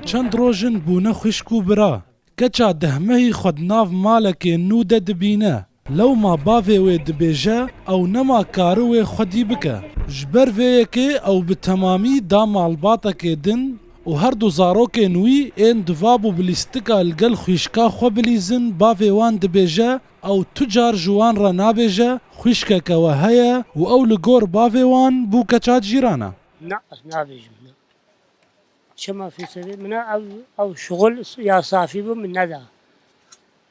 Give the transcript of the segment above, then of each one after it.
چەند ڕۆژن بوونە خوشک و برا کەچا دەهمەی خودناو مالەکێ نو دەدبینە لەو ما باوێ وێ دبێژە ئەو نەما کارە وێ خودی بکە ji ber vê yekê ew bi temamî da malbatekê din û her du zarokên wî ên divabû bi lîstika li gel xwîşka xwe bilîzin bavê wan dibêje ew tu car ji wan re nabêje xwîşkeke we heye û ew li gor bavê wan bû keça cîran e. نابێژم چما في سبيل من أو شغل يا صافي من ندى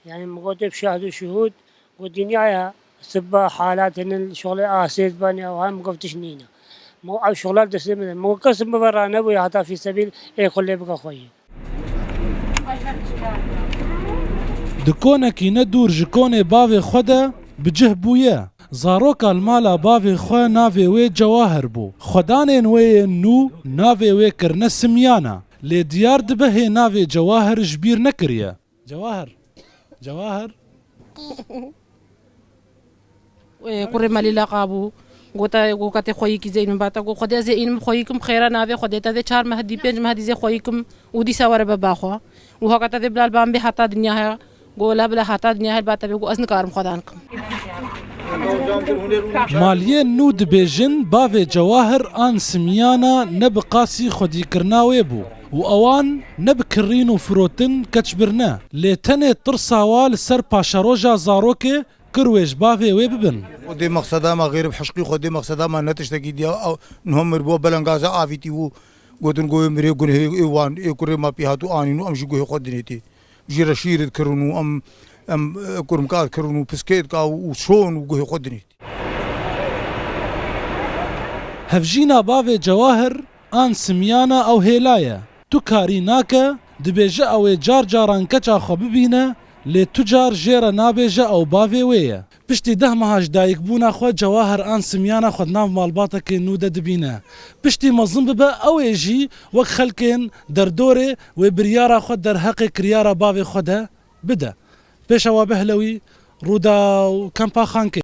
يعني مقدم بشاهد وشهود والدنيا سبا حالات إن الشغل آسيد بني أو هم مقفتش نينا مو أو شغلات دسم مو قسم برانا ويا حتى في سبيل إيه كل بقى خوي Dikonekî ne dûr ji konê bavê xwe de bi cih bûye. Zaroka li mala bavê xwe navê wê Cewahir bû. Xwedanên wê yên nû navê wê kirine Simyana. Lê diyar dibe hê navê Cewahir ji bîr nekiriye. Cewahir. Cewahir. كوري مالي لقابو قوتا خويك زين باتا خدي زين خويكم خيرا نافي خدي تذي شهر مهدي بينج مهدي زي خويكم ودي سوار بباخوا وهكذا تذي بلال بامبي حتى دنياها قولا بلا حتى دنياها باتا بيقو أزن كارم خدانكم Maliyên nû dibêjin bavê Cewahir an Simyana ne bi qasî xwedîkirina wê bû û ewan ne bi kirîn û firotin keçbirine lê tenê tirsa wa li ser paşeroja zarokê kir wê ji bavê wê bibin. خودی مقصدا ما غیر بحشقی خودی مقصدا ما نتشتکی دیا نهم مربو بلنگازا آفیتی و گوتن گوی مری گنه ایوان ایکوری ما پیهاتو آنینو ام جگوی خود دینیتی جیر شیرت کرنو ام کرمکات کرنو پسکیت کا و شون و گوی خود دینیتی. Hevjîna bavê Cewahir an Simyana ew hêlaye. Tu karî nake dibêje ew ê car caran keça xwe bibîne lê tu car jê re nabêje ew bavê wê ye. Piştî deh meha ji dayîkbûna xwe Cewahir an Simyana xwe nav malbatekê nû de dibîne. Piştî mezin bibe ew ê jî wek xelkên derdorê wê biryara xwe derheqê kiryara bavê xwe de bide. Pêşewa Behlewî Rûda û Kempa Xankê.